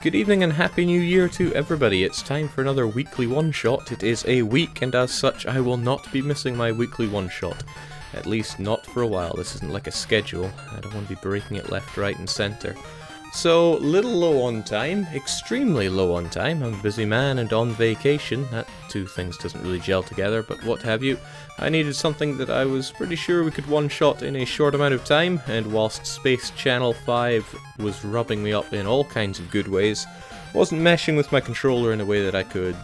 Good evening and Happy New Year to everybody. It's time for another weekly one-shot. It is a week, and as such I will not be missing my weekly one-shot. At least not for a while. This isn't like a schedule. I don't want to be breaking it left, right and centre. So, little low on time, extremely low on time. I'm a busy man and on vacation. That two things doesn't really gel together, but what have you. I needed something that I was pretty sure we could one-shot in a short amount of time, and whilst Space Channel 5 was rubbing me up in all kinds of good ways, wasn't meshing with my controller in a way that I could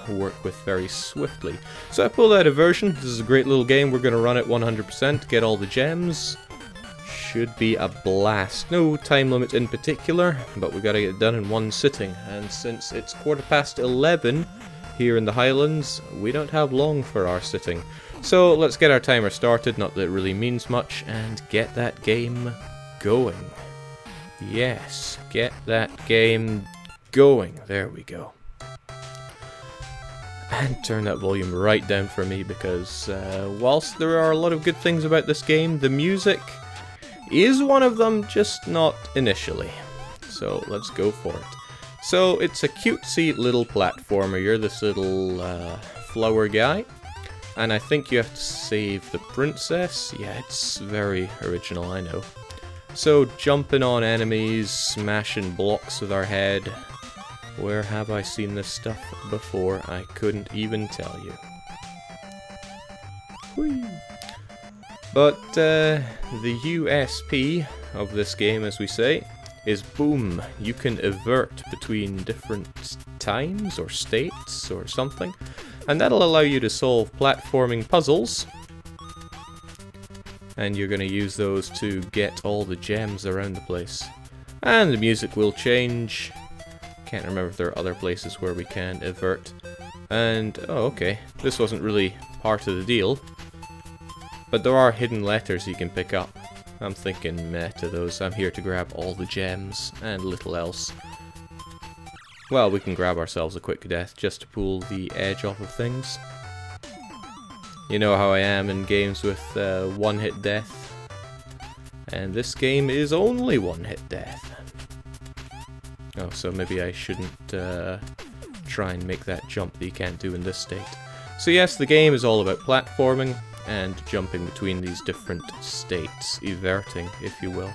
work with very swiftly. So I pulled out Eversion. This is a great little game. We're going to run it 100%, get all the gems. Should be a blast. No time limit in particular, but we got to get it done in one sitting. And since it's 11:15 here in the Highlands, we don't have long for our sitting. So let's get our timer started, not that it really means much, and get that game going. Yes, get that game going. There we go. And turn that volume right down for me, because whilst there are a lot of good things about this game, the music is one of them, just not initially. So let's go for it. So it's a cutesy little platformer. You're this little flower guy, and I think you have to save the princess. Yeah, it's very original, I know. So jumping on enemies, smashing blocks with our head. Where have I seen this stuff before? I couldn't even tell you. Whee! But the USP of this game, as we say, is boom, you can avert between different times or states or something, and that'll allow you to solve platforming puzzles, and you're going to use those to get all the gems around the place. And the music will change. Can't remember if there are other places where we can avert. And, oh okay, this wasn't really part of the deal. But there are hidden letters you can pick up. I'm thinking meh to those. I'm here to grab all the gems and little else. Well, we can grab ourselves a quick death just to pull the edge off of things. You know how I am in games with one-hit death. And this game is only one-hit death. Oh, so maybe I shouldn't try and make that jump that you can't do in this state. So yes, the game is all about platforming and jumping between these different states, everting, if you will.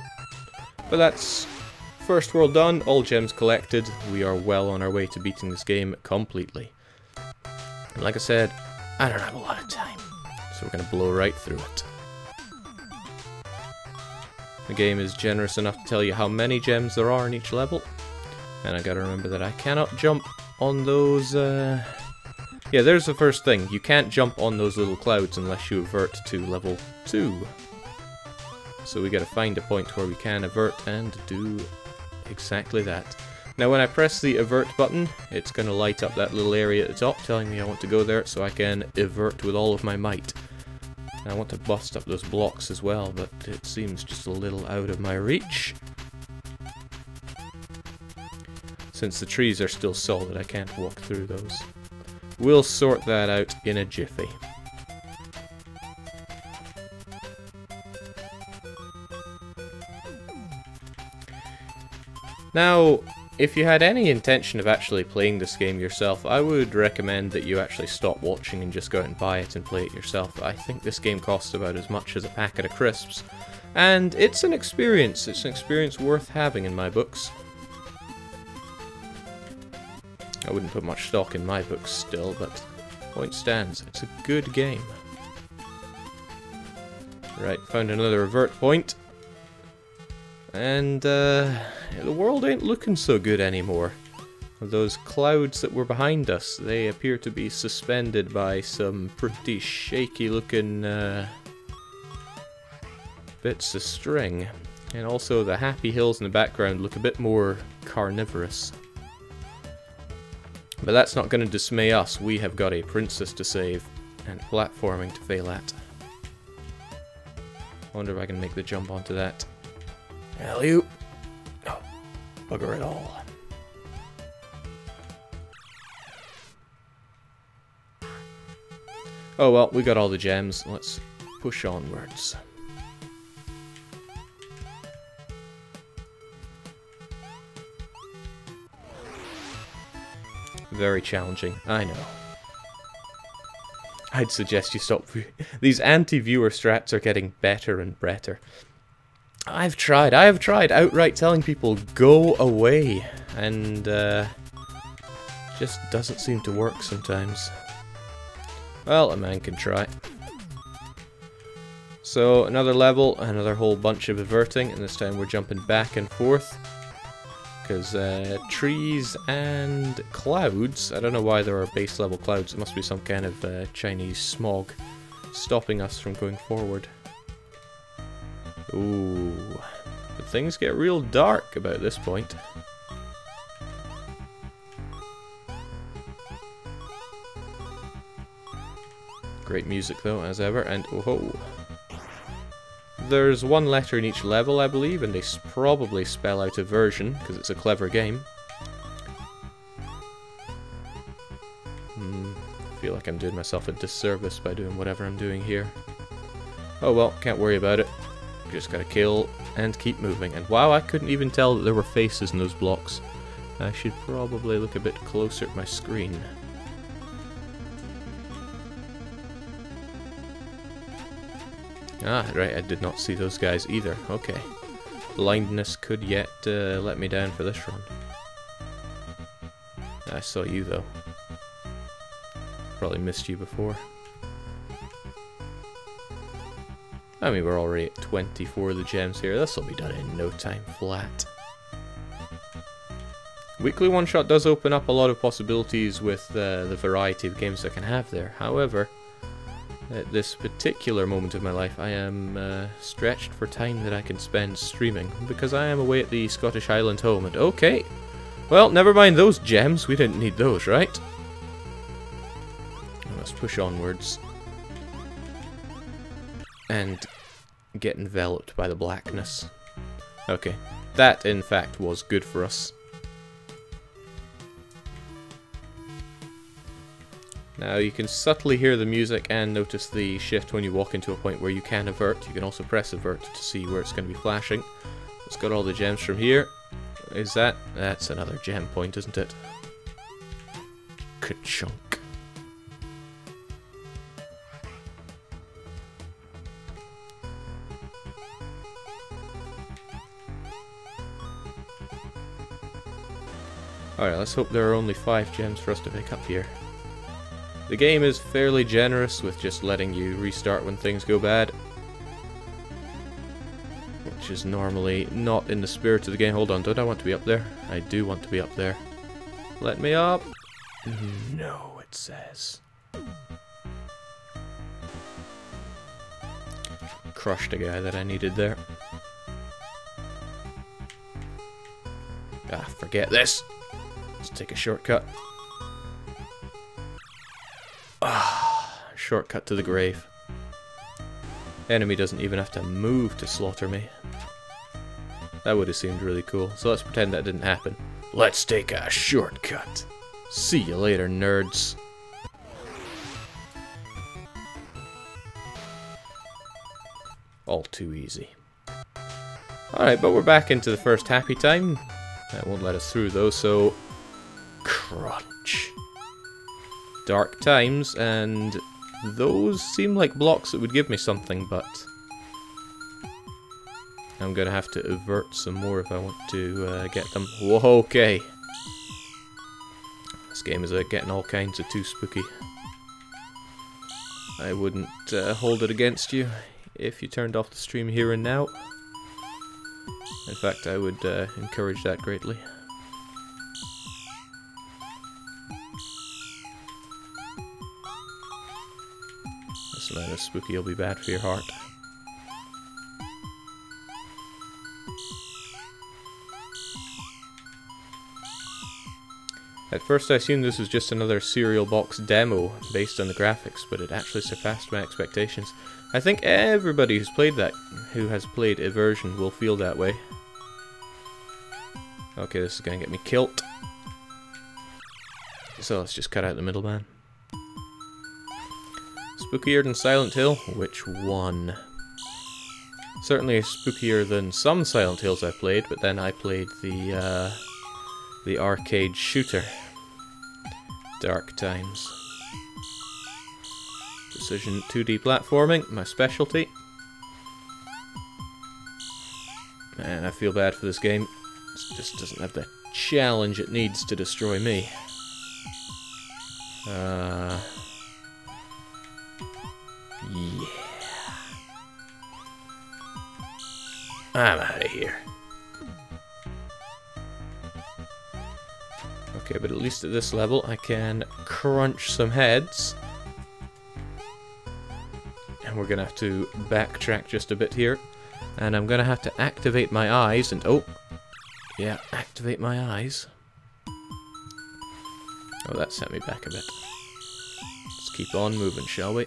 But that's first world done, all gems collected. We are well on our way to beating this game completely. And like I said, I don't have a lot of time, so we're going to blow right through it. The game is generous enough to tell you how many gems there are in each level, and I gotta remember that I cannot jump on those yeah, there's the first thing. You can't jump on those little clouds unless you avert to level 2. So we gotta find a point where we can avert and do exactly that. Now when I press the avert button, it's gonna light up that little area at the top telling me I want to go there, so I can avert with all of my might. I want to bust up those blocks as well, but it seems just a little out of my reach. Since the trees are still solid, I can't walk through those. We'll sort that out in a jiffy. Now, if you had any intention of actually playing this game yourself, I would recommend that you actually stop watching and just go out and buy it and play it yourself. I think this game costs about as much as a packet of crisps, and it's an experience. It's an experience worth having in my books. I wouldn't put much stock in my books still, but point stands. It's a good game. Right, found another avert point. And the world ain't looking so good anymore. Those clouds that were behind us, they appear to be suspended by some pretty shaky looking bits of string. And also the happy hills in the background look a bit more carnivorous. But that's not going to dismay us. We have got a princess to save and platforming to fail at. I wonder if I can make the jump onto that. Alley-oop. Oh, bugger it all. Oh well, we got all the gems. Let's push onwards. Very challenging, I know. I'd suggest you stop. These anti-viewer strats are getting better and better. I have tried outright telling people, go away, and just doesn't seem to work sometimes. Well, a man can try. So, another level, another whole bunch of everting, and this time we're jumping back and forth. Because trees and clouds, I don't know why there are base level clouds, it must be some kind of Chinese smog stopping us from going forward. Ooh, but things get real dark about this point. Great music though, as ever, and oh-ho. There's one letter in each level, I believe, and they probably spell out Eversion, because it's a clever game. I feel like I'm doing myself a disservice by doing whatever I'm doing here. Oh well, can't worry about it. Just gotta kill and keep moving. And wow, I couldn't even tell that there were faces in those blocks. I should probably look a bit closer at my screen. Ah, right, I did not see those guys either. Okay. Blindness could yet let me down for this run. I saw you, though. Probably missed you before. I mean, we're already at 24 of the gems here. This'll be done in no time flat. Weekly One Shot does open up a lot of possibilities with the variety of games I can have there. However, at this particular moment of my life, I am stretched for time that I can spend streaming, because I am away at the Scottish Highland home, and okay, well, never mind those gems, we didn't need those, right? Let's push onwards, and get enveloped by the blackness. Okay, that in fact was good for us. Now you can subtly hear the music and notice the shift when you walk into a point where you can avert. You can also press avert to see where it's going to be flashing. It's got all the gems from here. Is that? That's another gem point, isn't it? Ka-chunk. Alright, let's hope there are only 5 gems for us to pick up here. The game is fairly generous with just letting you restart when things go bad, which is normally not in the spirit of the game. Hold on, don't I want to be up there? I do want to be up there. Let me up! No, it says. Crushed a guy that I needed there. Ah, forget this! Let's take a shortcut. Shortcut to the grave. Enemy doesn't even have to move to slaughter me. That would have seemed really cool, so let's pretend that didn't happen. Let's take a shortcut. See you later, nerds. All too easy. Alright, but we're back into the first happy time. That won't let us through though, so... crunch. Dark times, and those seem like blocks that would give me something, but I'm gonna have to avert some more if I want to get them. Whoa, okay. This game is getting all kinds of too spooky. I wouldn't hold it against you if you turned off the stream here and now. In fact, I would encourage that greatly. This amount of spooky will be bad for your heart. At first I assumed this was just another cereal box demo based on the graphics, but it actually surpassed my expectations. I think everybody who's played that, who has played Eversion, will feel that way. Okay, this is gonna get me killed. So let's just cut out the middleman. Spookier than Silent Hill? Which one? Certainly spookier than some Silent Hills I played, but then I played the arcade shooter. Dark times. Precision 2D platforming, my specialty. Man, I feel bad for this game. It just doesn't have the challenge it needs to destroy me. Yeah. I'm out of here. Okay, but at least at this level I can crunch some heads. And we're gonna have to backtrack just a bit here. And I'm gonna have to activate my eyes and... oh! Yeah, activate my eyes. Oh, that sent me back a bit. Let's keep on moving, shall we?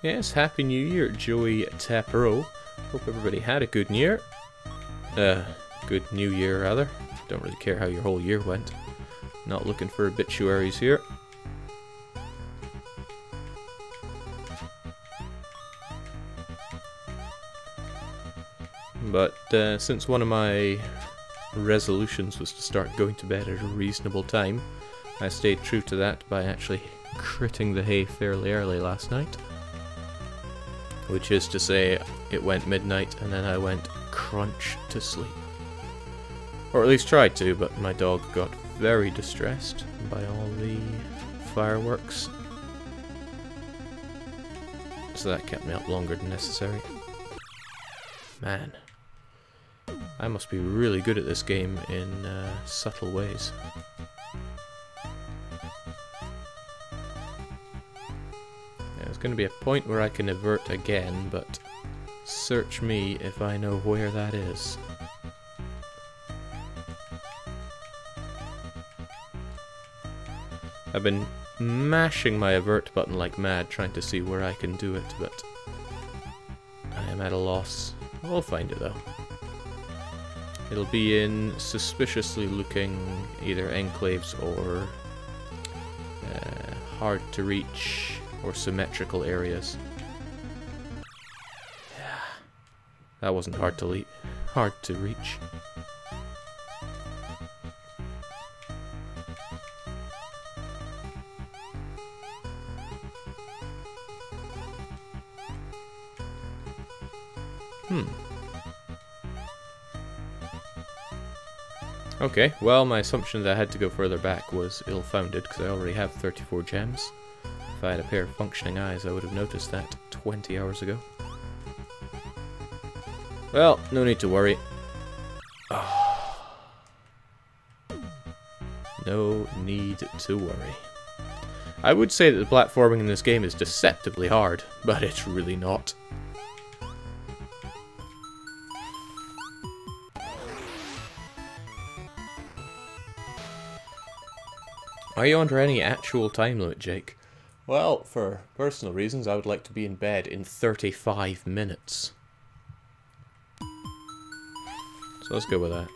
Yes, Happy New Year, Joey Tapro. Hope everybody had a good year. Good New Year, rather. Don't really care how your whole year went. Not looking for obituaries here. But since one of my resolutions was to start going to bed at a reasonable time, I stayed true to that by actually critting the hay fairly early last night. Which is to say, it went midnight and then I went crunch to sleep. Or at least tried to, but my dog got very distressed by all the fireworks. So that kept me up longer than necessary. Man, I must be really good at this game in subtle ways. There's going to be a point where I can avert again, but search me if I know where that is. I've been mashing my avert button like mad, trying to see where I can do it, but I am at a loss. We'll find it though. It'll be in suspiciously looking either enclaves or hard to reach or symmetrical areas. Yeah, that wasn't hard to reach. Okay, well, my assumption that I had to go further back was ill-founded, because I already have 34 gems. If I had a pair of functioning eyes, I would have noticed that 20 hours ago. Well, no need to worry. Oh. No need to worry. I would say that the platforming in this game is deceptively hard, but it's really not. Are you under any actual time limit, Jake? Well, for personal reasons, I would like to be in bed in 35 minutes. So let's go with that.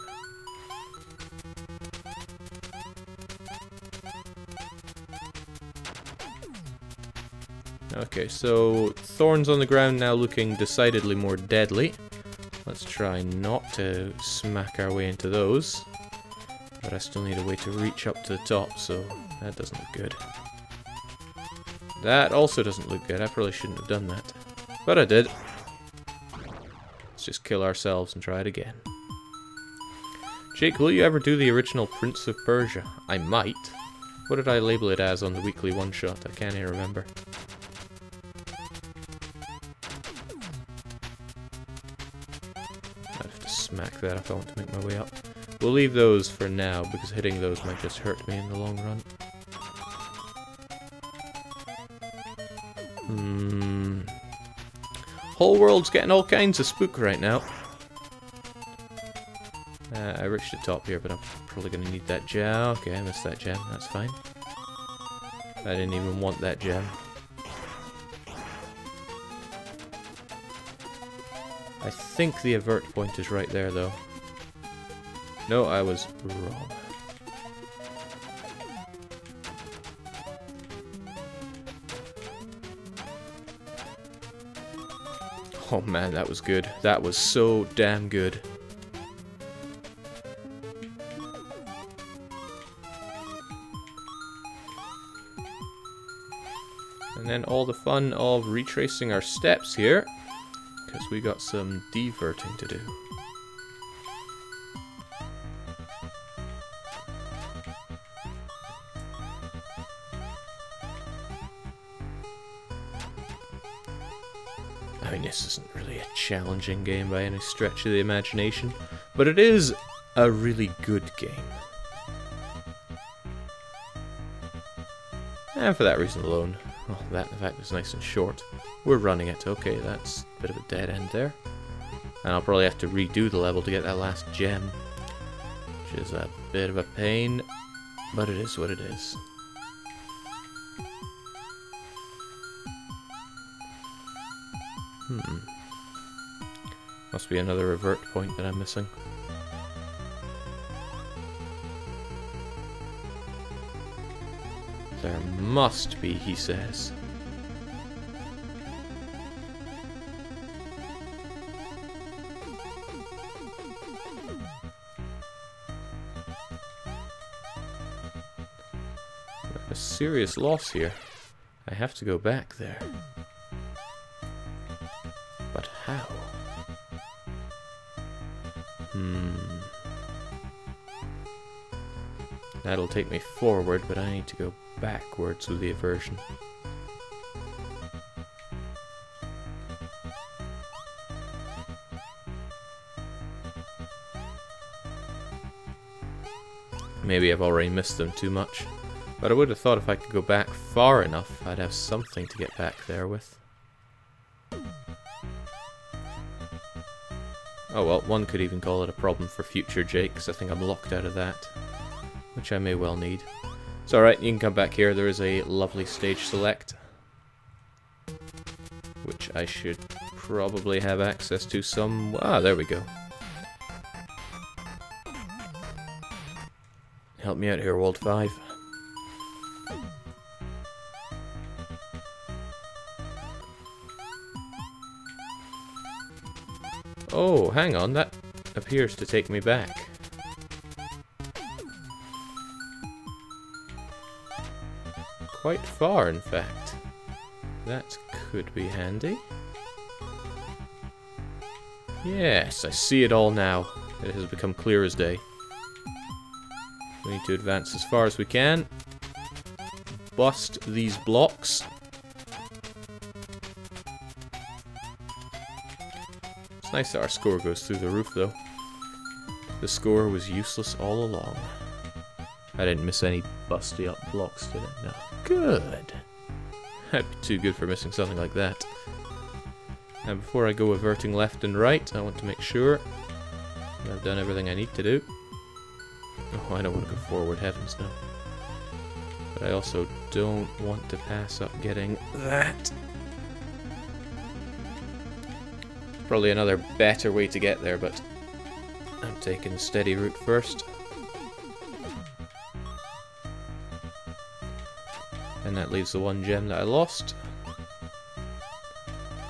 Okay, so thorns on the ground now looking decidedly more deadly. Let's try not to smack our way into those. But I still need a way to reach up to the top, so that doesn't look good. That also doesn't look good. I probably shouldn't have done that. But I did. Let's just kill ourselves and try it again. Jake, will you ever do the original Prince of Persia? I might. What did I label it as on the weekly one-shot? I can't even remember. I'd have to smack that if I want to make my way up. We'll leave those for now, because hitting those might just hurt me in the long run. Whole world's getting all kinds of spook right now. I reached the top here, but I'm probably going to need that gem. Okay, I missed that gem. That's fine. I didn't even want that gem. I think the avert point is right there, though. No, I was wrong. Oh man, that was good. That was so damn good. and all the fun of retracing our steps here, because we got some diverting to do. I mean, this isn't really a challenging game by any stretch of the imagination, but it is a really good game. And for that reason alone, well, that in fact is nice and short. We're running it. Okay, that's a bit of a dead end there. And I'll probably have to redo the level to get that last gem, which is a bit of a pain, but it is what it is. Must be another revert point that I'm missing. There must be, he says. A serious loss here. I have to go back there. But how? That'll take me forward, but I need to go backwards with the Eversion. Maybe I've already missed them too much, but I would have thought if I could go back far enough, I'd have something to get back there with. Oh well, one could even call it a problem for future Jake, because I think I'm locked out of that, which I may well need. It's alright, you can come back here. There is a lovely stage select, which I should probably have access to some... Ah, there we go. Help me out here, World 5. Oh, hang on, that appears to take me back. Quite far, in fact. That could be handy. Yes, I see it all now. It has become clear as day. We need to advance as far as we can. Bust these blocks. It's nice that our score goes through the roof, though. The score was useless all along. I didn't miss any busty up blocks, did I? No. Good. I'd be too good for missing something like that. And before I go averting left and right, I want to make sure that I've done everything I need to do. Oh, I don't want to go forward, heavens no. But I also don't want to pass up getting that. Probably another better way to get there, but I'm taking the steady route first. And that leaves the one gem that I lost.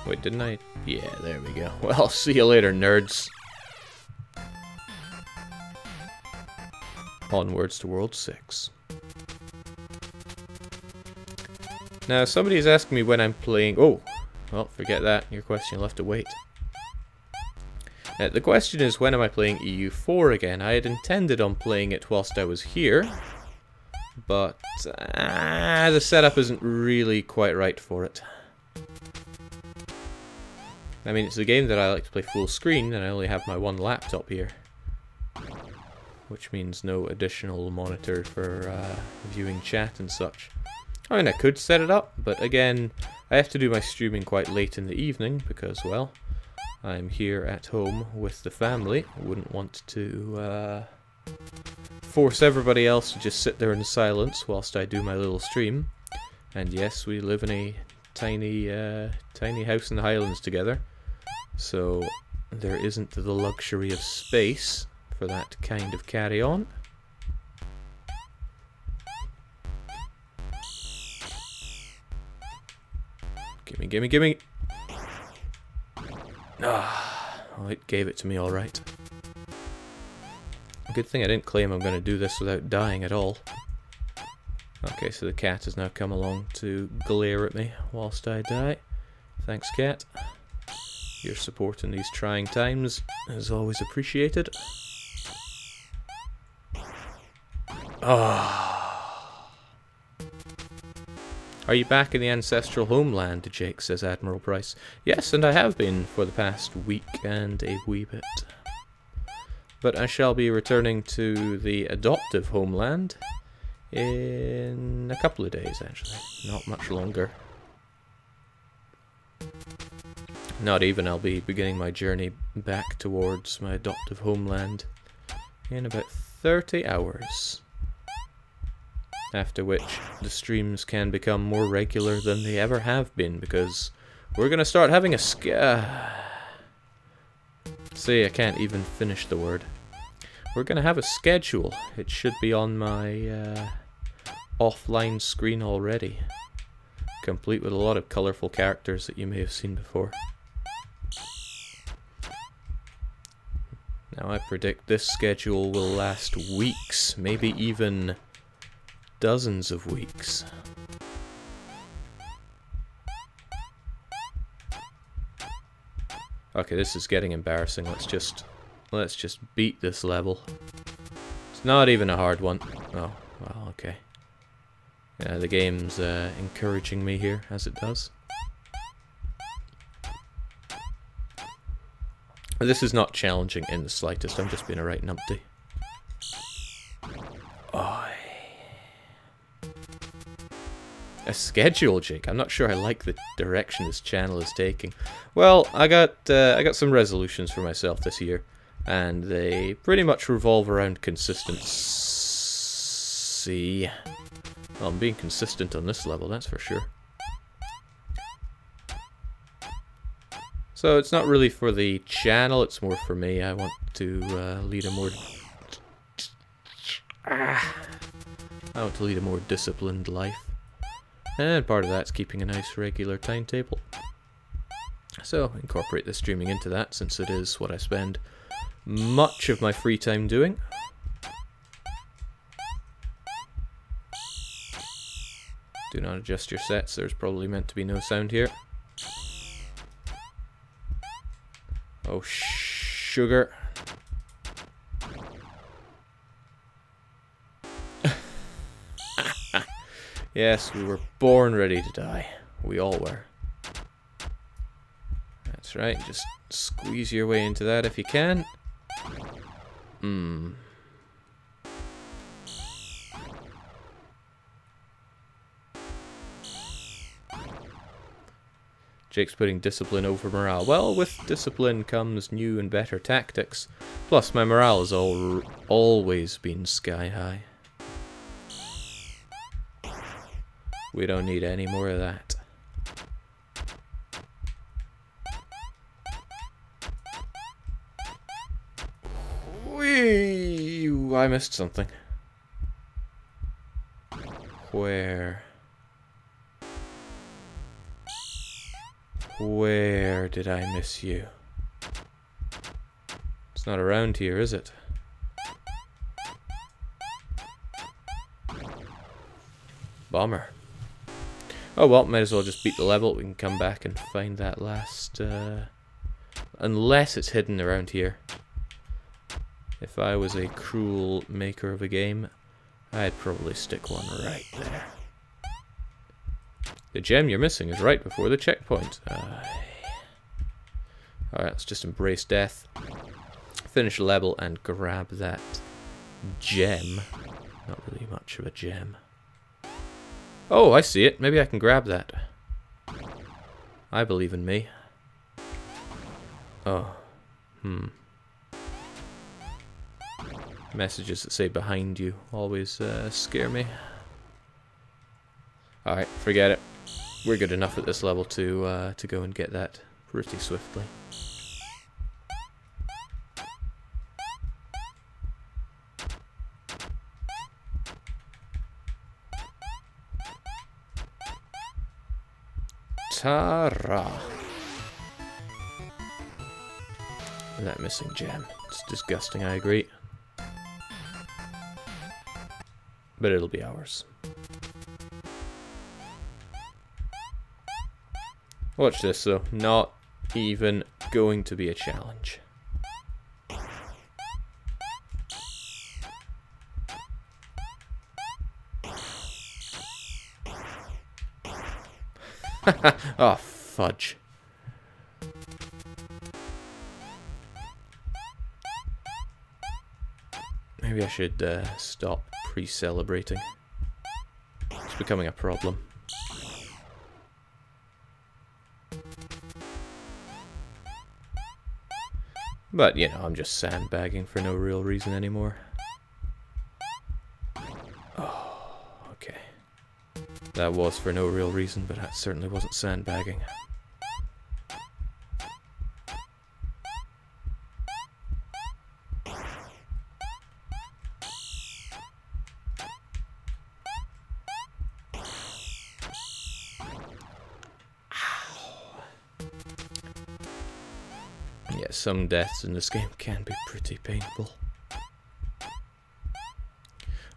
Wait, didn't I? Yeah, there we go. Well, see you later, nerds. Onwards to World 6. Now, somebody's asking me when I'm playing... Oh! Well, forget that. Your question, you'll have to wait. The question is, when am I playing EU4 again? I had intended on playing it whilst I was here, but the setup isn't really quite right for it. I mean, it's a game that I like to play full screen, and I only have my one laptop here, which means no additional monitor for viewing chat and such. I mean, I could set it up, but again, I have to do my streaming quite late in the evening because, well, I'm here at home with the family. I wouldn't want to force everybody else to just sit there in silence whilst I do my little stream. And yes, we live in a tiny, tiny house in the Highlands together, so there isn't the luxury of space for that kind of carry-on. Gimme, gimme, gimme! Ah, well, it gave it to me alright. Good thing I didn't claim I'm going to do this without dying at all. Okay, so the cat has now come along to glare at me whilst I die. Thanks, cat. Your support in these trying times is always appreciated. Ah. Are you back in the ancestral homeland, Jake, says Admiral Price. Yes, and I have been for the past week and a wee bit. But I shall be returning to the adoptive homeland in a couple of days, actually. Not much longer. Not even. I'll be beginning my journey back towards my adoptive homeland in about 30 hours. After which the streams can become more regular than they ever have been, because we're going to start having a See, I can't even finish the word. We're going to have a schedule. It should be on my offline screen already. Complete with a lot of colourful characters that you may have seen before. Now I predict this schedule will last weeks, maybe even dozens of weeks. Okay, this is getting embarrassing. Let's just beat this level. It's not even a hard one. Oh, well, okay. Yeah, the game's encouraging me here, as it does. This is not challenging in the slightest. I'm just being a right numpty. Oh. A schedule, Jake. I'm not sure I like the direction this channel is taking. Well, I got some resolutions for myself this year, and they pretty much revolve around consistency. Well, I'm being consistent on this level, that's for sure. So it's not really for the channel, it's more for me. I want to lead a more disciplined life. And part of that's keeping a nice regular timetable. So incorporate the streaming into that, since it is what I spend much of my free time doing. Do not adjust your sets, there's probably meant to be no sound here. Oh, sugar. Yes, we were born ready to die. We all were. That's right, just squeeze your way into that if you can. Jake's putting discipline over morale. Well, with discipline comes new and better tactics. Plus, my morale has always been sky high. We don't need any more of that. Whee! I missed something. Where? Where did I miss you? It's not around here, is it? Bummer. Oh well, might as well just beat the level. We can come back and find that last... unless it's hidden around here. If I was a cruel maker of a game, I'd probably stick one right there. The gem you're missing is right before the checkpoint. Alright, let's just embrace death. Finish the level and grab that gem. Not really much of a gem. Oh, I see it. Maybe I can grab that. I believe in me. Oh. Messages that say behind you always scare me. Alright, forget it. We're good enough at this level to go and get that pretty swiftly. Ta-ra! That missing gem. It's disgusting, I agree. But it'll be ours. Watch this though. Not even going to be a challenge. Oh, fudge. Maybe I should stop pre-celebrating. It's becoming a problem. But, you know, I'm just sandbagging for no real reason anymore. Oh, okay. That was for no real reason, but that certainly wasn't sandbagging. Yeah, some deaths in this game can be pretty painful.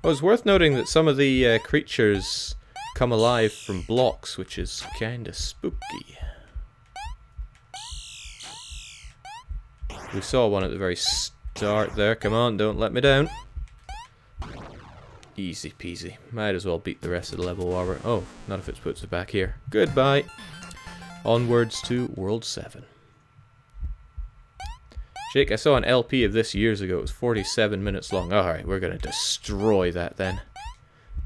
Oh, it's worth noting that some of the creatures come alive from blocks, which is kinda spooky. We saw one at the very start there. Come on, don't let me down. Easy peasy. Might as well beat the rest of the level while we're... Oh, not if it puts it back here. Goodbye. Onwards to World 7. Jake, I saw an LP of this years ago. It was 47 minutes long. Alright, we're going to destroy that then.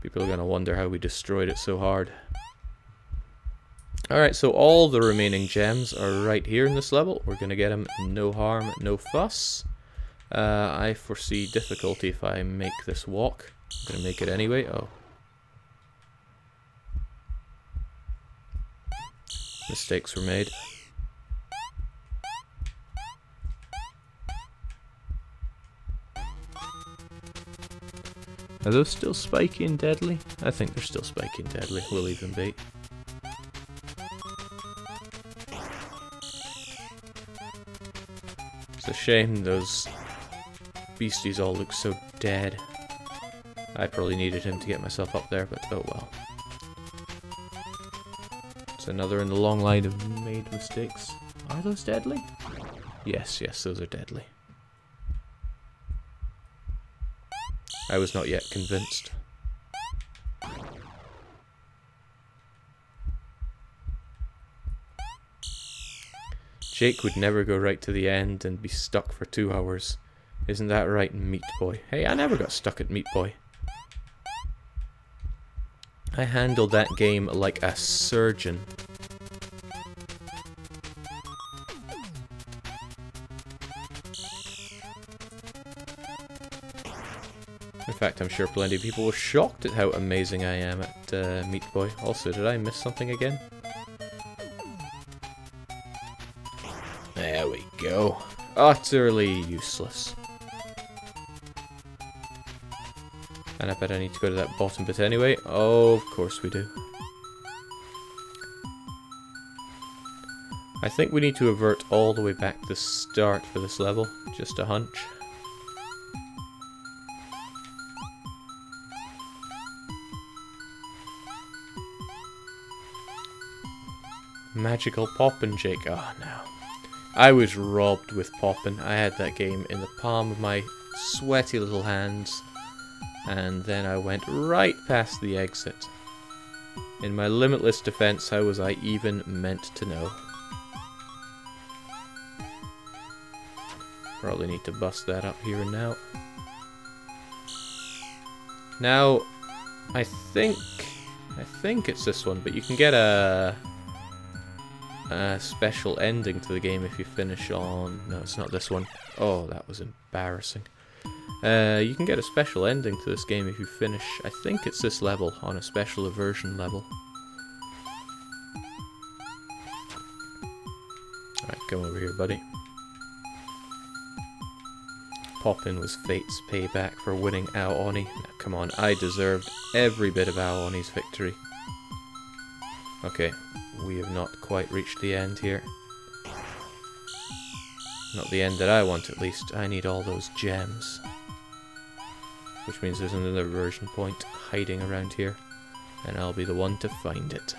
People are going to wonder how we destroyed it so hard. Alright, so all the remaining gems are right here in this level. We're going to get them no harm, no fuss. I foresee difficulty if I make this walk. I'm going to make it anyway. Oh. Mistakes were made. Are those still spiky and deadly? I think they're still spiky and deadly. We'll leave them be. It's a shame those beasties all look so dead. I probably needed him to get myself up there, but oh well. It's another in the long line of made mistakes. Are those deadly? Yes, yes, those are deadly. I was not yet convinced. Jake would never go right to the end and be stuck for 2 hours. Isn't that right, Meat Boy? Hey, I never got stuck at Meat Boy. I handled that game like a surgeon. In fact, I'm sure plenty of people were shocked at how amazing I am at Meat Boy. Also, did I miss something again? There we go. Utterly useless. And I bet I need to go to that bottom bit anyway. Oh, of course we do. I think we need to avert all the way back to the start for this level. Just a hunch. Magical Poppin', Jake. Oh no. I was robbed with Poppin'. I had that game in the palm of my sweaty little hands. And then I went right past the exit. In my limitless defense, how was I even meant to know? Probably need to bust that up here and now. Now, I think it's this one, but you can get a special ending to the game if you finish on... No, it's not this one. Oh, that was embarrassing. You can get a special ending to this game if you finish... I think it's this level, on a special Eversion level. Alright, come over here, buddy. Poppin' was Fate's payback for winning Aoni. Now, come on, I deserved every bit of Aoni's victory. Okay, we have not quite reached the end here. Not the end that I want, at least. I need all those gems. Which means there's another version point hiding around here. And I'll be the one to find it.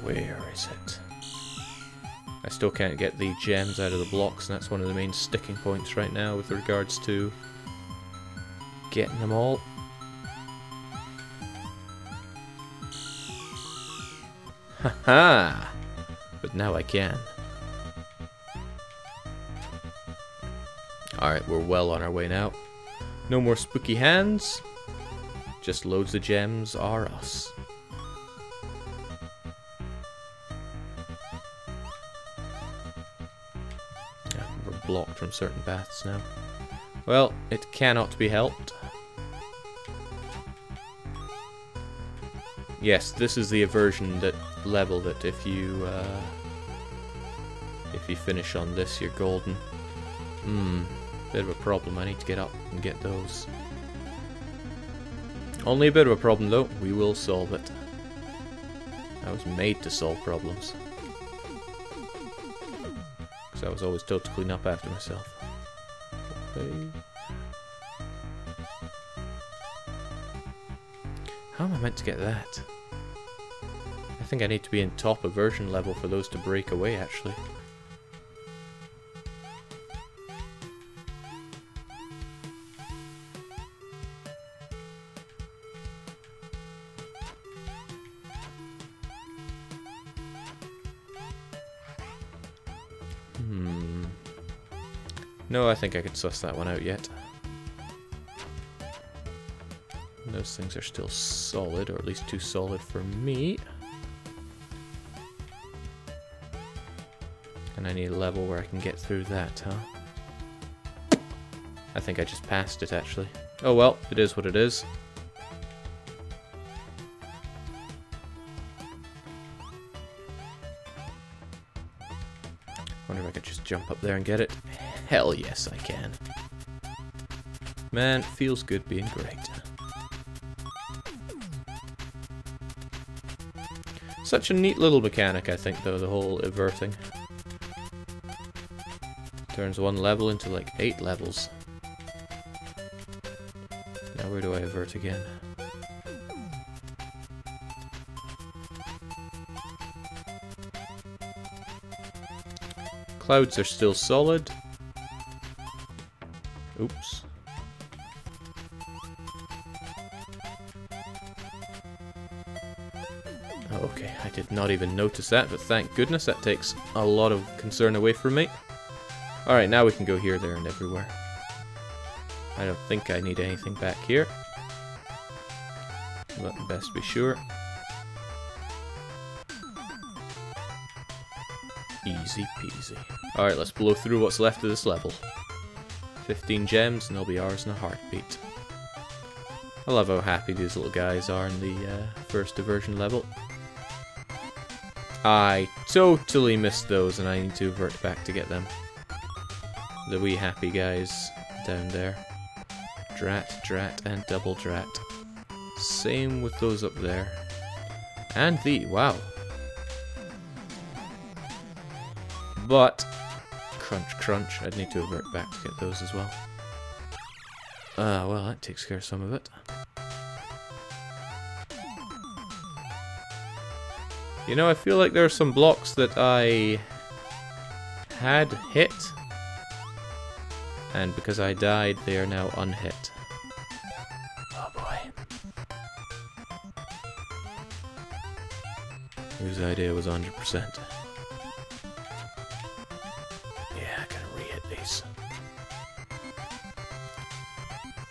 Where is it? I still can't get the gems out of the blocks, and that's one of the main sticking points right now with regards to getting them all. Haha! But now I can. Alright, we're well on our way now. No more spooky hands. Just loads of gems are us. Yeah, we're blocked from certain paths now. Well, it cannot be helped. Yes, this is the Eversion that level that if you finish on this, you're golden. Bit of a problem. I need to get up and get those. Only a bit of a problem though. We will solve it. I was made to solve problems. Because I was always told to clean up after myself. Okay. How am I meant to get that? I think I need to be in top Eversion level for those to break away, actually. No, I think I could suss that one out yet. Those things are still solid, or at least too solid for me. And I need a level where I can get through that, huh? I think I just passed it, actually. Oh well, it is what it is. Wonder if I could just jump up there and get it. Hell yes, I can. Man, it feels good being great. Such a neat little mechanic, I think, though, the whole everting. Turns one level into like 8 levels. Now where do I avert again? Clouds are still solid. Oops. Okay, I did not even notice that, but thank goodness that takes a lot of concern away from me. Alright, now we can go here, there, and everywhere. I don't think I need anything back here. But best be sure. Easy peasy. Alright, let's blow through what's left of this level. 15 gems and they'll be ours in a heartbeat. I love how happy these little guys are in the first Eversion level. I totally missed those and I need to avert back to get them. The wee happy guys down there. Drat, drat, and double drat. Same with those up there. And the, wow. But, crunch, crunch, I'd need to avert back to get those as well. Well, that takes care of some of it. You know, I feel like there are some blocks that I had hit, and because I died, they are now unhit. Oh boy. Whose idea was 100%?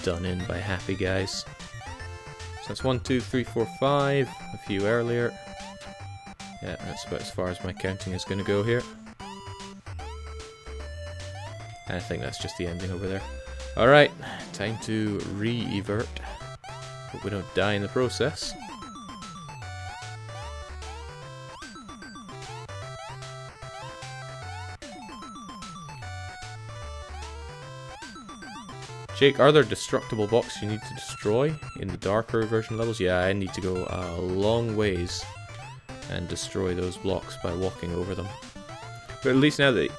Done in by happy guys. So that's 1, 2, 3, 4, 5. A few earlier. Yeah, that's about as far as my counting is going to go here. And I think that's just the ending over there. Alright, time to re-evert. Hope we don't die in the process. Jake, are there destructible blocks you need to destroy in the darker version levels? Yeah, I need to go a long ways and destroy those blocks by walking over them. But at least now the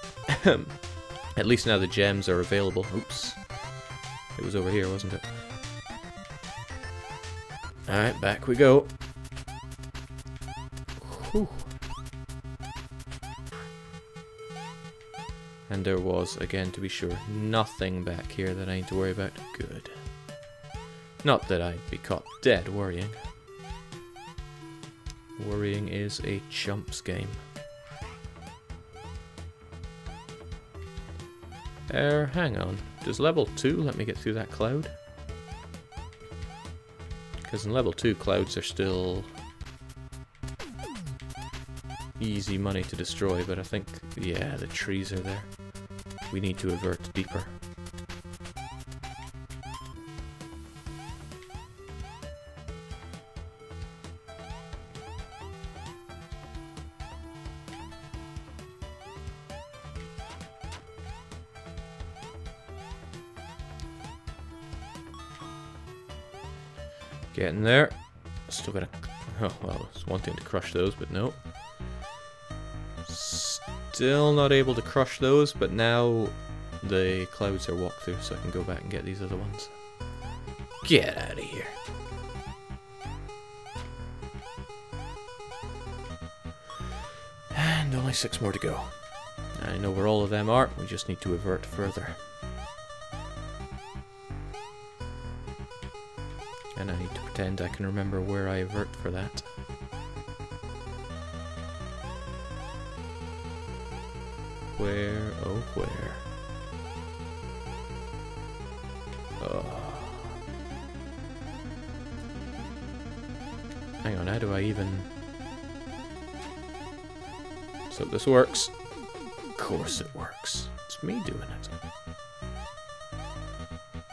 at least now the gems are available. Oops. It was over here, wasn't it? Alright, back we go. Whew. And there was, again to be sure, nothing back here that I need to worry about. Good. Not that I'd be caught dead worrying. Worrying is a chump's game. Hang on. Does level 2 let me get through that cloud? Because in level 2, clouds are still easy money to destroy, but I think, yeah, the trees are there. We need to avert deeper. Getting there. Still gotta... Oh, well, I was wanting to crush those, but no. Still not able to crush those, but now the clouds are walked through, so I can go back and get these other ones. Get out of here. And only 6 more to go. I know where all of them are, we just need to avert further. And I need to pretend I can remember where I avert for that. Where, oh where? Oh. Hang on, how do I even... So this works. Of course it works. It's me doing it.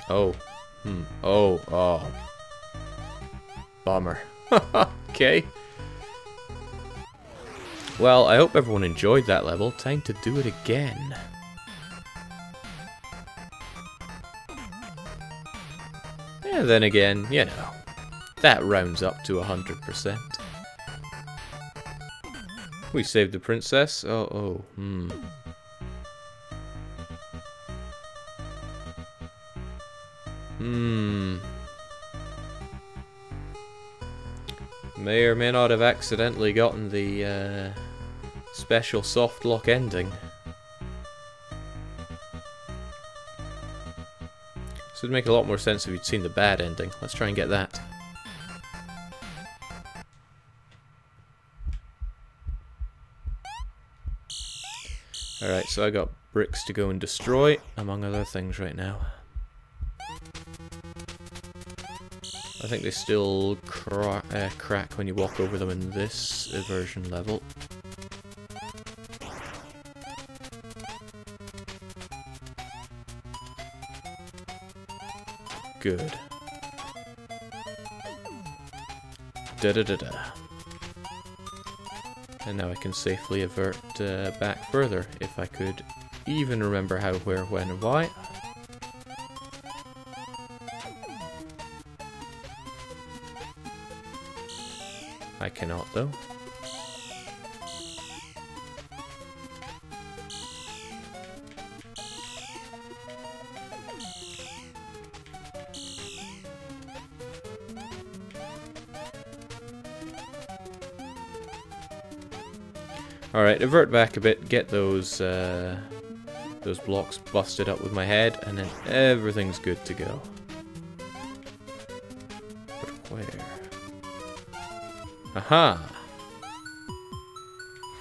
Oh. Oh, oh. Bummer. Okay. Well, I hope everyone enjoyed that level. Time to do it again. Yeah, then again, you know, that rounds up to 100%. We saved the princess. Oh, May or may not have accidentally gotten the special soft lock ending. This would make a lot more sense if you'd seen the bad ending. Let's try and get that. Alright, so I got bricks to go and destroy, among other things right now. I think they still crack when you walk over them in this Eversion level. Good. Da-da-da-da. And now I can safely avert back further, if I could even remember how, where, when, and why. I cannot, though. Alright, avert back a bit, get those blocks busted up with my head, and then everything's good to go. But where? Aha!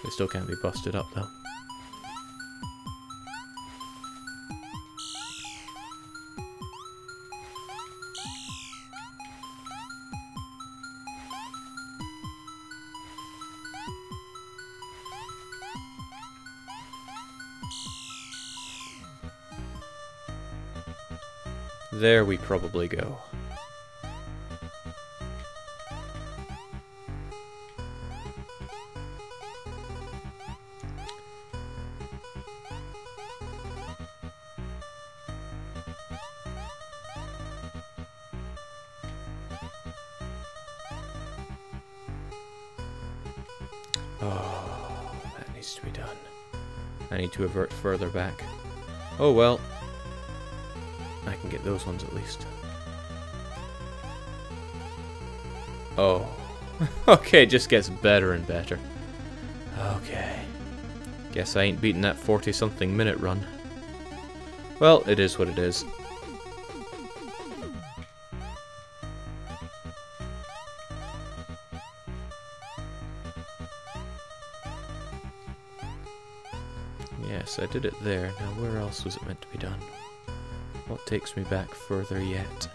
They still can't be busted up, though. There we probably go. Oh, that needs to be done. I need to avert further back. Oh well. I can get those ones at least. Oh. Okay, it just gets better and better. Okay. Guess I ain't beating that 40-something minute run. Well, it is what it is. Yes, I did it there. Now where else was it meant to be done? What takes me back further yet?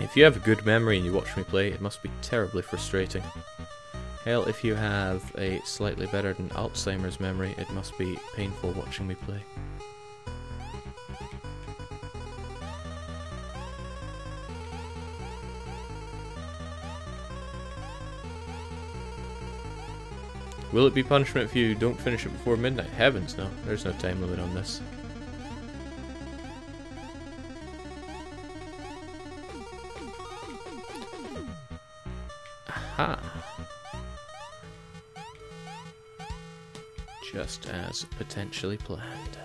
If you have a good memory and you watch me play, it must be terribly frustrating. Hell, if you have a slightly better than Alzheimer's memory, it must be painful watching me play. Will it be punishment if you don't finish it before midnight? Heavens no, there's no time limit on this. Aha! Just as potentially planned.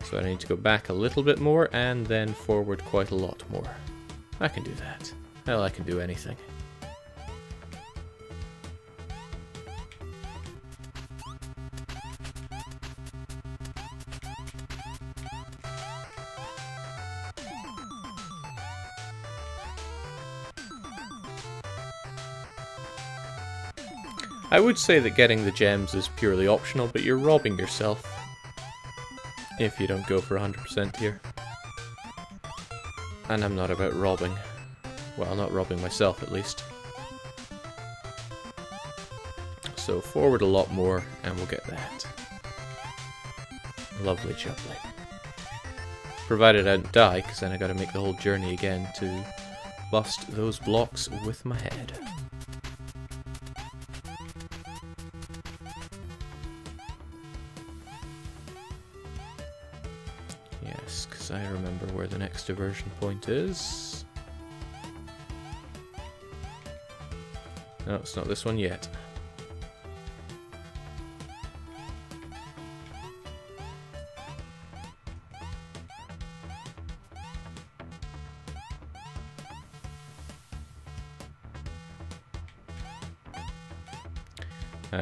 So I need to go back a little bit more and then forward quite a lot more. I can do that. Hell, I can do anything. I would say that getting the gems is purely optional, but you're robbing yourself if you don't go for 100% here. And I'm not about robbing. Well, not robbing myself at least. So forward a lot more and we'll get that. Lovely jubbly. Provided I don't die, because then I gotta make the whole journey again to bust those blocks with my head. Yes, because I remember where the next diversion point is. No, it's not this one yet.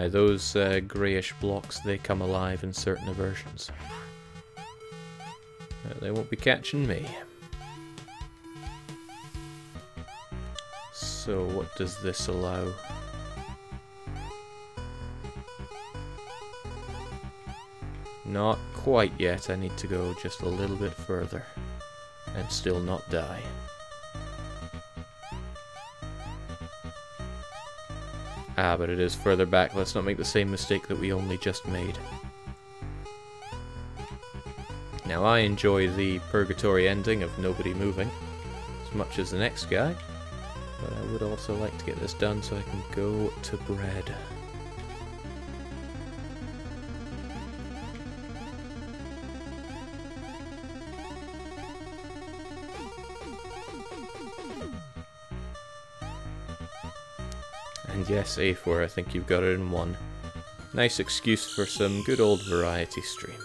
Those greyish blocks, they come alive in certain aversions. They won't be catching me. So what does this allow? Not quite yet. I need to go just a little bit further and still not die. Ah, but it is further back. Let's not make the same mistake that we only just made. Now, I enjoy the purgatory ending of nobody moving as much as the next guy, but I would also like to get this done so I can go to bread. And yes, A4, I think you've got it in one. Nice excuse for some good old variety stream.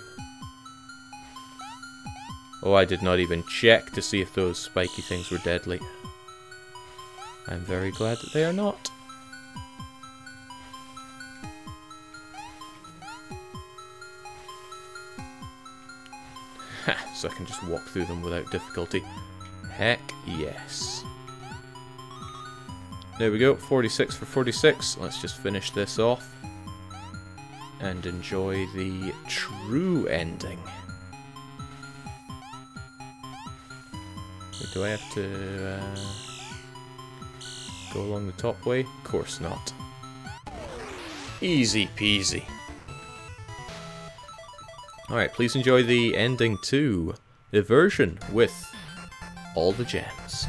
Oh, I did not even check to see if those spiky things were deadly. I'm very glad that they are not. Ha! So I can just walk through them without difficulty. Heck yes. There we go, 46 for 46. Let's just finish this off and enjoy the true ending. Wait, do I have to go along the top way? Of course not. Easy peasy. Alright, please enjoy the ending to Eversion with all the gems.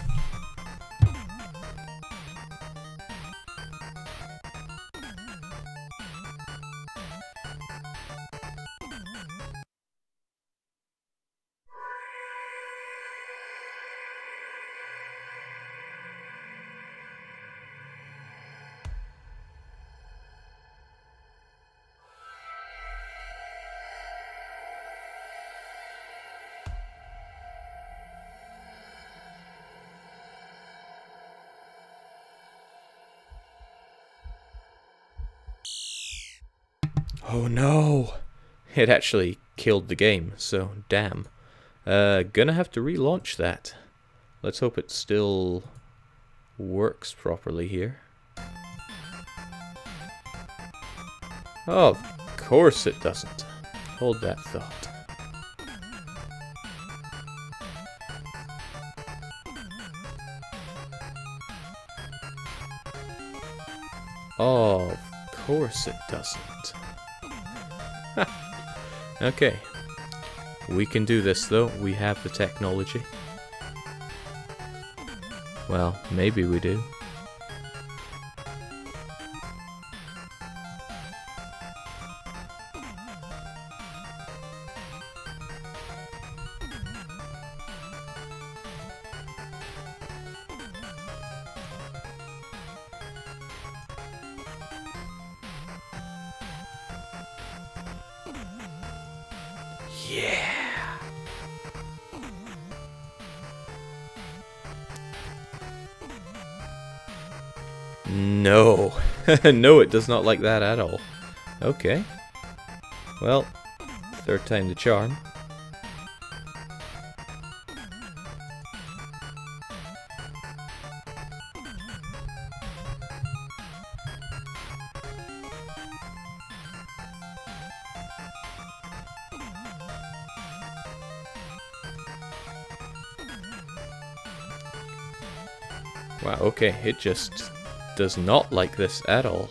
Oh no! It actually killed the game, so damn. Gonna have to relaunch that. Let's hope it still works properly here. Oh, of course it doesn't. Hold that thought. Oh, of course it doesn't. Okay. We can do this though, we have the technology. Well, maybe we do. Yeah! No. No, it does not like that at all. Okay. Well, third time the charm. Wow, okay, it just does not like this at all.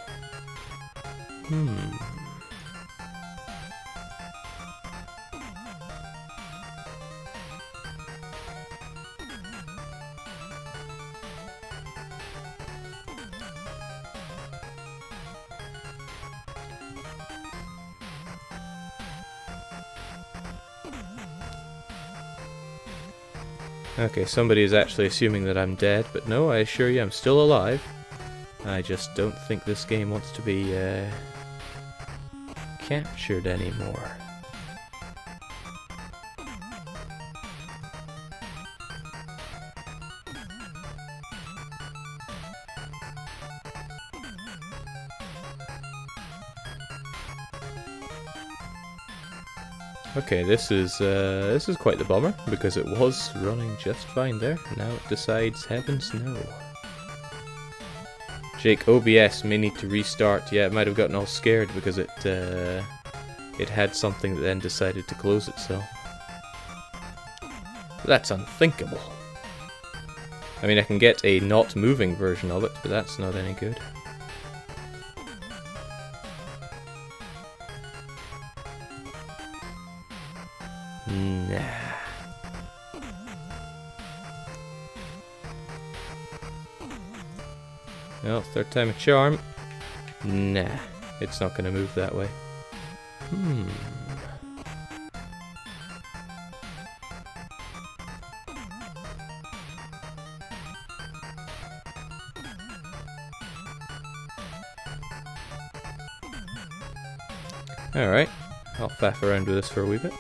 Okay, somebody is actually assuming that I'm dead, but no, I assure you I'm still alive. I just don't think this game wants to be captured anymore. Okay, this is quite the bummer, because it was running just fine there. Now it decides heavens no. Jake, OBS may need to restart. Yeah, it might have gotten all scared because it had something that then decided to close itself. That's unthinkable. I mean, I can get a not moving version of it, but that's not any good. Nah. Well, third time a charm. Nah, it's not gonna move that way. Alright, I'll faff around with this for a wee bit.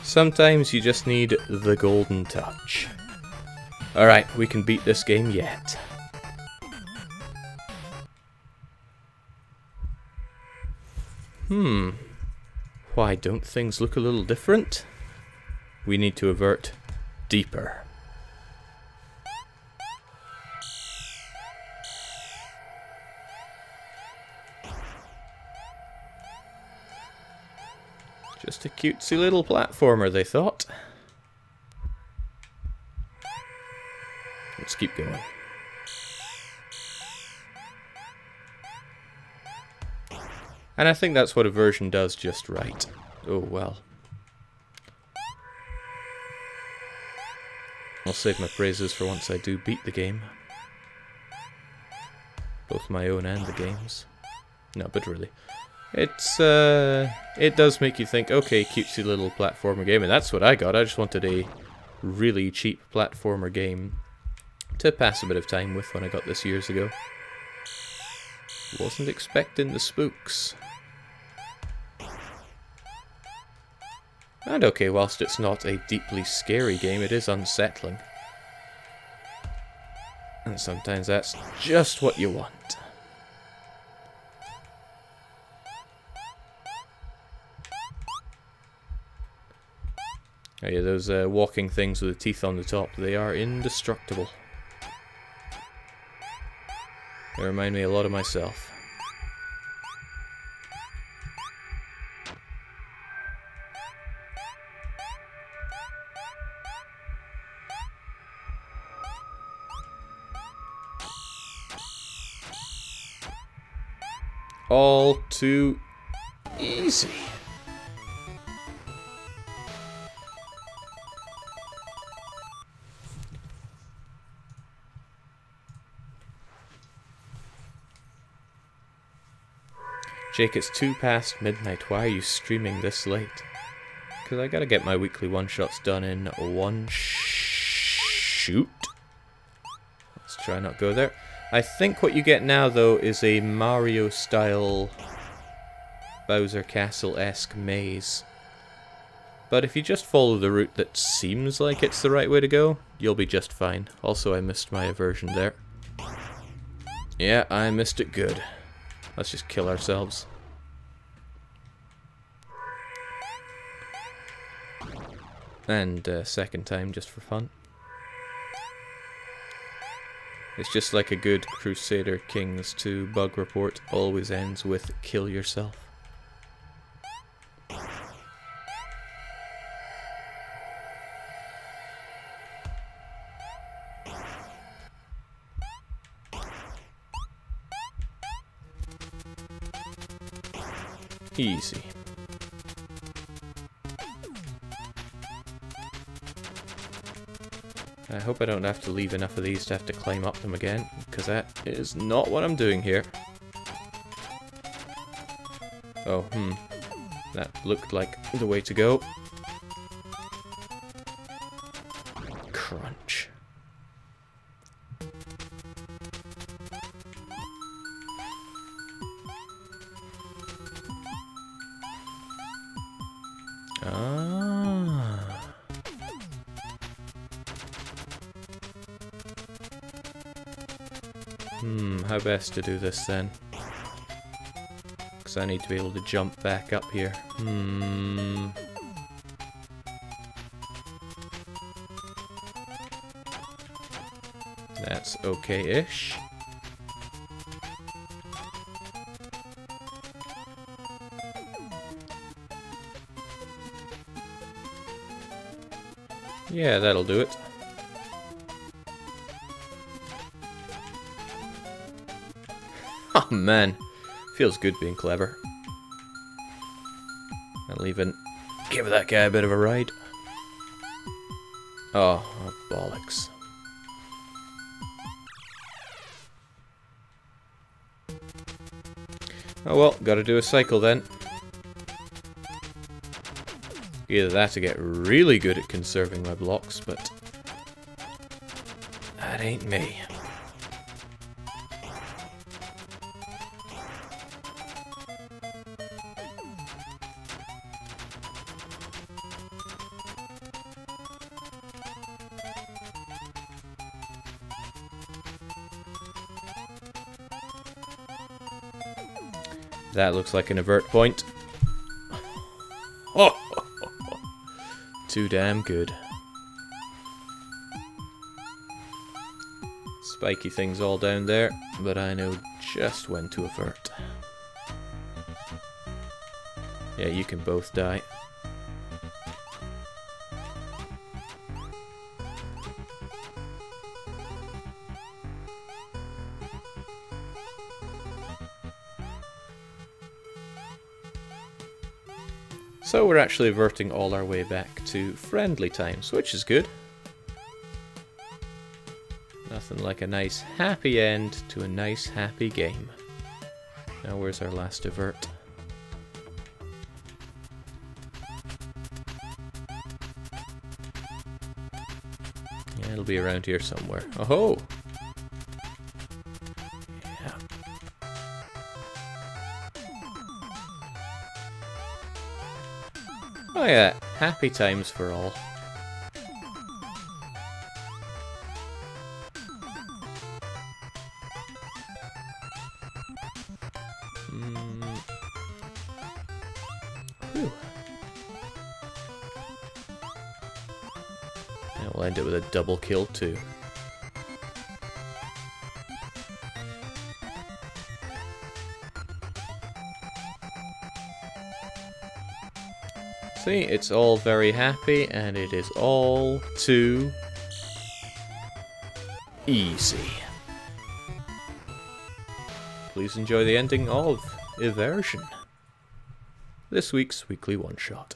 Sometimes you just need the golden touch. Alright, we can beat this game yet. Why don't things look a little different? We need to avert deeper. Just a cutesy little platformer, they thought. Let's keep going. And I think that's what Eversion does just right. Oh well. I'll save my praises for once I do beat the game. Both my own and the game's. No, but really. It's, it does make you think, okay, cutesy little platformer game, and that's what I got. I just wanted a really cheap platformer game to pass a bit of time with when I got this years ago. Wasn't expecting the spooks. And okay, whilst it's not a deeply scary game, it is unsettling. And sometimes that's just what you want. Oh yeah, those walking things with the teeth on the top, they are indestructible. They remind me a lot of myself. All too easy. Jake, it's 2 past midnight. Why are you streaming this late? Because I gotta get my weekly one-shots done in one shoot. Let's try not go there. I think what you get now, though, is a Mario-style Bowser Castle-esque maze. But if you just follow the route that seems like it's the right way to go, you'll be just fine. Also, I missed my Eversion there. Yeah, I missed it good. Let's just kill ourselves. And second time just for fun. It's just like a good Crusader Kings 2 bug report, always ends with kill yourself. Easy. I hope I don't have to leave enough of these to have to climb up them again, because that is not what I'm doing here. Oh, that looked like the way to go. Crunch. How best to do this then? Because I need to be able to jump back up here. That's okay-ish. Yeah, that'll do it. Oh man, feels good being clever. I'll even give that guy a bit of a ride. Oh, bollocks. Oh well, gotta do a cycle then. Either that or get really good at conserving my blocks, but that ain't me. That looks like an avert point. Oh! Too damn good. Spiky things all down there, but I know just when to avert. Yeah, you can both die. So we're actually averting all our way back to friendly times, which is good. Nothing like a nice happy end to a nice happy game. Now where's our last avert? Yeah, it'll be around here somewhere. Oh-ho! Yeah. Oh yeah, happy times for all. Whew. And we'll end it with a double kill too. See, it's all very happy and it is all too easy. Please enjoy the ending of Eversion, this week's weekly one-shot.